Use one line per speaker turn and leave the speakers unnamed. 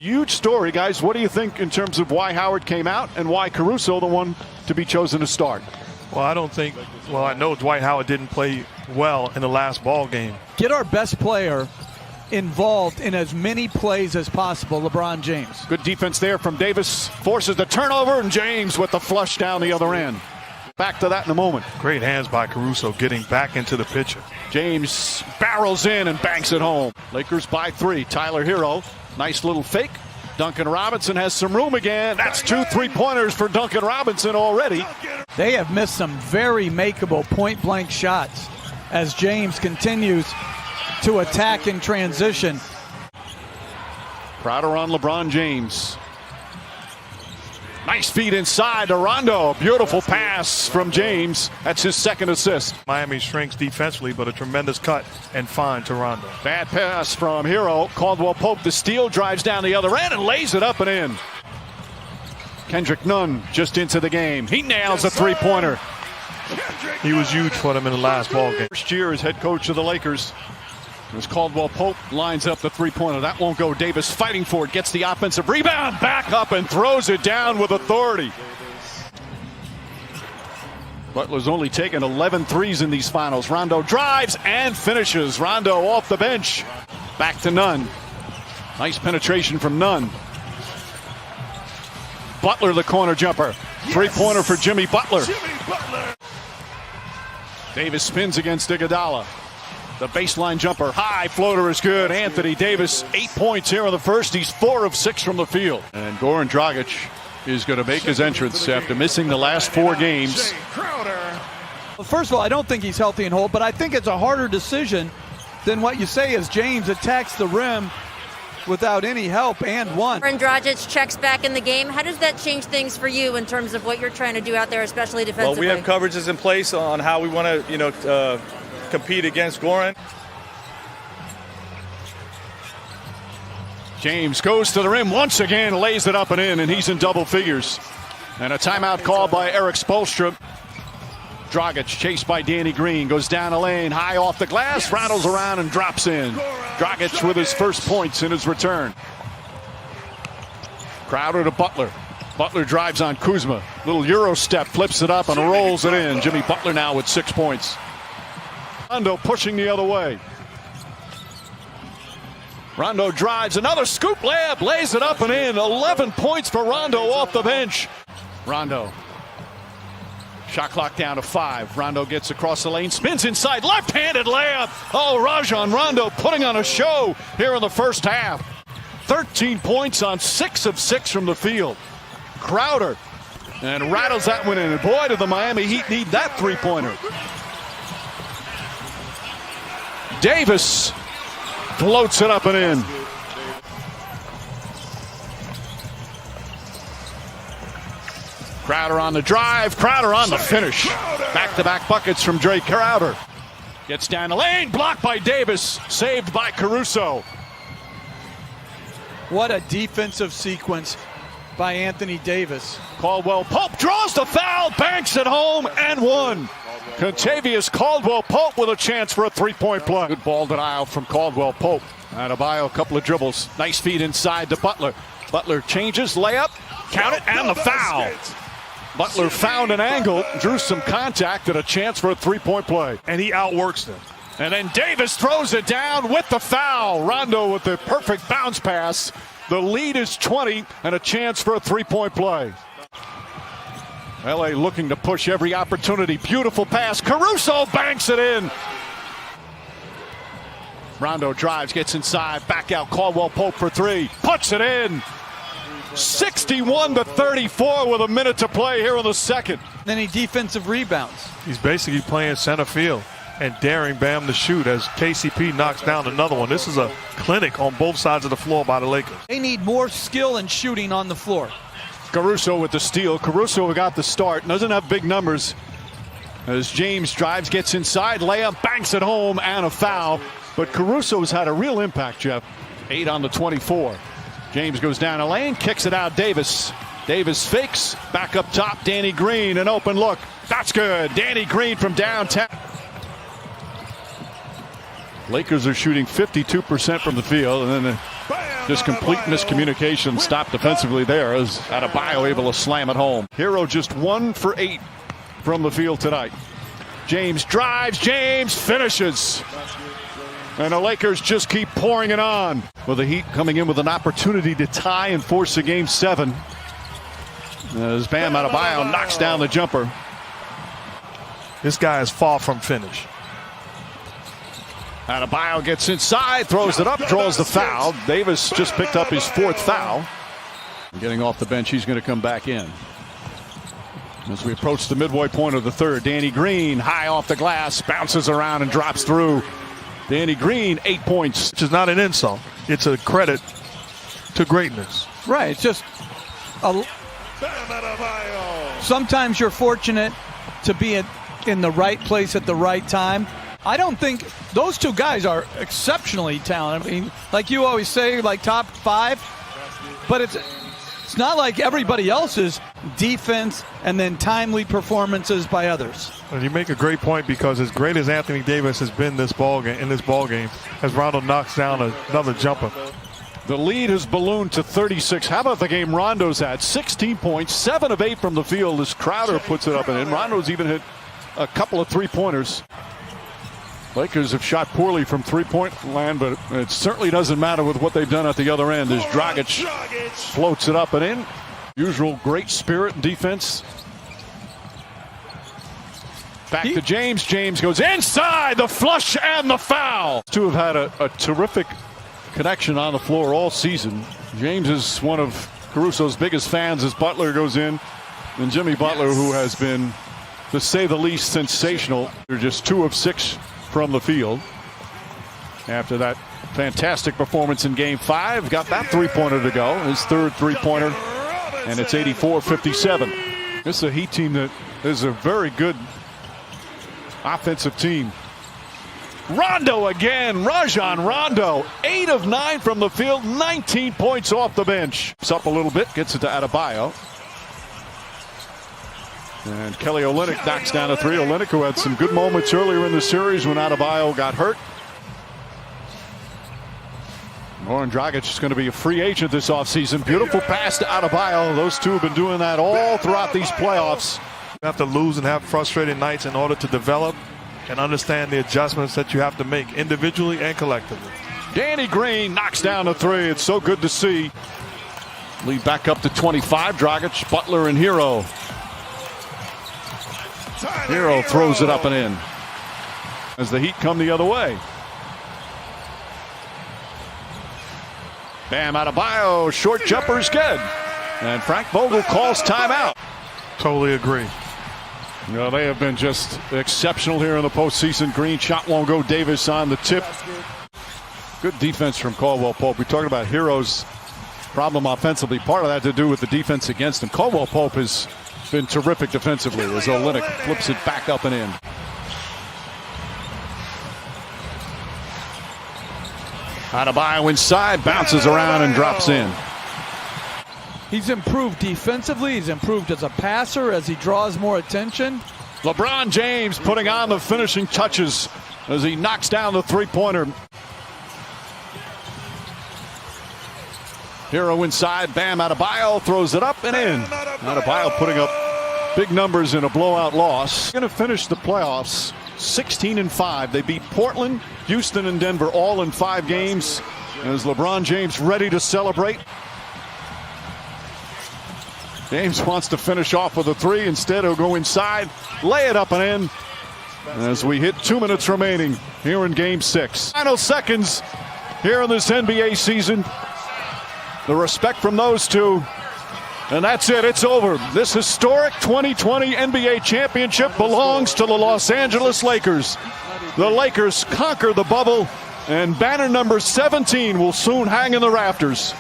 Huge story, guys. What do you think in terms of why Howard came out and why Caruso the one to be chosen to start?
Well, I know Dwight Howard didn't play well in the last ball game.
Get our best player involved in as many plays as possible, LeBron James.
Good defense there from Davis. Forces the turnover, and James with the flush down the other end. Back to that in a moment.
Great hands by Caruso getting back into the picture.
James barrels in and banks it home. Lakers by 3. Tyler Hero. Nice little fake. Duncan Robinson has some room again. That's 2 3-pointers for Duncan Robinson already.
They have missed some very makeable point-blank shots as James continues to attack in transition.
Crowder on LeBron James. Nice feed inside to Rondo. Beautiful pass from James. That's his second assist.
Miami shrinks defensively, but a tremendous cut and find to Rondo.
Bad pass from Hero. Caldwell Pope, the steal, drives down the other end and lays it up and in. Kendrick Nunn just into the game. He nails a three-pointer.
He was huge for them in the last ball game.
First year as head coach of the Lakers. As Caldwell Pope lines up the three-pointer. That won't go. Davis fighting for it. Gets the offensive rebound. Back up and throws it down with authority. Butler's only taken 11 threes in these finals. Rondo drives and finishes. Rondo off the bench. Back to Nunn. Nice penetration from Nunn. Butler the corner jumper. Three-pointer for Jimmy Butler. Davis spins against Iguodala. The baseline jumper, high floater is good. Anthony Davis, 8 points here in the first. He's 4 of 6 from the field. And Goran Dragic is going to make his entrance after missing the last 4 games.
Well, first of all, I don't think he's healthy and whole, but I think it's a harder decision than what you say as James attacks the rim without any help and one.
Goran Dragic checks back in the game. How does that change things for you in terms of what you're trying to do out there, especially defensively?
Well, we have coverages in place on how we want to, compete against Goran.
James goes to the rim once again, lays it up and in, and he's in double figures. And a timeout called by Eric Spoelstra. Dragic chased by Danny Green, goes down the lane, high off the glass, rattles around and drops in. Dragic with his first points in his return. Crowder to Butler. Butler drives on Kuzma. Little Euro step, flips it up and rolls it in. Jimmy Butler now with 6 points. Rondo pushing the other way. Rondo drives, another scoop layup, lays it up and in. 11 points for Rondo off the bench. Rondo. Shot clock down to 5. Rondo gets across the lane, spins inside, left-handed layup. Oh, Rajon Rondo putting on a show here in the first half. 13 points on 6 of 6 from the field. Crowder and rattles that one in. And boy, did the Miami Heat need that three-pointer. Davis floats it up and in. Crowder on the drive, Crowder on the finish. Back-to-back buckets from Drake Crowder. Gets down the lane, blocked by Davis, saved by Caruso.
What a defensive sequence by Anthony Davis.
Caldwell Pope draws the foul, banks it home, and one. Contavious Caldwell Pope with a chance for a three-point play. Good ball denial from Caldwell Pope. Adebayo, a couple of dribbles. Nice feed inside to Butler. Butler changes, layup, count it, and the foul. Butler found an angle, drew some contact, and a chance for a three-point play.
And he outworks them.
And then Davis throws it down with the foul. Rondo with the perfect bounce pass. The lead is 20 and a chance for a three-point play. LA looking to push every opportunity. Beautiful pass. Caruso banks it in. Rondo drives, gets inside, back out. Caldwell Pope for 3. Puts it in. 61-34 with a minute to play here in the second.
Then he defensive rebounds.
He's basically playing center field and daring Bam to shoot as KCP knocks down another one. This is a clinic on both sides of the floor by the Lakers.
They need more skill and shooting on the floor.
Caruso with the steal. Caruso got the start. Doesn't have big numbers. As James drives, gets inside, layup, banks it home, and a foul. But Caruso's had a real impact, Jeff. 8 on the 24. James goes down a lane, kicks it out. Davis fakes, back up top. Danny Green, an open look. That's good. Danny Green from downtown. Lakers are shooting 52% from the field, and then Just complete miscommunication. Stopped defensively there as Adebayo able to slam it home. Hero just 1 for 8 from the field tonight. James drives, James finishes. And the Lakers just keep pouring it on. With the Heat coming in with an opportunity to tie and force a game 7. As Bam Adebayo knocks down the jumper.
This guy is far from finished.
Adebayo gets inside, throws it up, draws the foul. Davis just picked up his 4th foul. Getting off the bench, he's going to come back in. As we approach the midway point of the 3rd, Danny Green high off the glass, bounces around and drops through. Danny Green, 8 points.
Which is not an insult. It's a credit to greatness.
Right. It's just sometimes you're fortunate to be in the right place at the right time. I don't think those two guys are exceptionally talented. I mean, like you always say, like top 5, but it's not like everybody else's defense and then timely performances by others.
And you make a great point, because as great as Anthony Davis has been in this ball game, as Rondo knocks down another jumper.
The lead has ballooned to 36. How about the game Rondo's at? 16 points, 7 of 8 from the field as Crowder puts it up and in. Rondo's even hit a couple of 3-pointers. Lakers have shot poorly from 3-point land, but it certainly doesn't matter with what they've done at the other end as Dragic floats it up and in. Usual great spirit and defense. Back to James. James goes inside, the flush and the foul. Two have had a terrific connection on the floor all season. James is one of Caruso's biggest fans as Butler goes in. And Jimmy Butler, who has been, to say the least, sensational. They're just 2 of 6 from the field. After that fantastic performance in Game 5, got that 3-pointer to go. His 3rd 3-pointer, and it's 84-57. This is a Heat team that is a very good offensive team. Rondo again, Rajon Rondo, 8 of 9 from the field, 19 points off the bench. It's up a little bit, gets it to Adebayo. And Kelly Olynyk knocks down a 3. Olynyk, who had some good moments earlier in the series when Adebayo got hurt. Goran Dragic is going to be a free agent this offseason. Beautiful pass to Adebayo. Those two have been doing that all throughout these playoffs.
You have to lose and have frustrating nights in order to develop and understand the adjustments that you have to make individually and collectively.
Danny Green knocks down a 3. It's so good to see. Lead back up to 25. Dragic, Butler, and Hero. Hero throws it up and in as the Heat come the other way. Bam Adebayo, short jumper's good. And Frank Vogel calls timeout.
Totally agree.
You know, they have been just exceptional here in the postseason. Green shot won't go. Davis on the tip. Good defense from Caldwell Pope. We talked about Hero's problem offensively. Part of that to do with the defense against him. Caldwell Pope has been terrific defensively as Olynyk flips it back up and in. Adebayo inside, bounces around and drops in.
He's improved defensively. He's improved as a passer as he draws more attention.
LeBron James putting on the finishing touches as he knocks down the 3-pointer. Hero inside, Bam Adebayo throws it up and in. Adebayo putting up big numbers in a blowout loss. Going to finish the playoffs 16-5. They beat Portland, Houston, and Denver all in 5 games. As LeBron James ready to celebrate. James wants to finish off with a 3. Instead, he'll go inside, lay it up and in. As we hit 2 minutes remaining here in Game 6. Final seconds here in this NBA season. The respect from those two. And that's it. It's over. This historic 2020 NBA championship belongs to the Los Angeles Lakers. The Lakers conquer the bubble, and banner number 17 will soon hang in the rafters.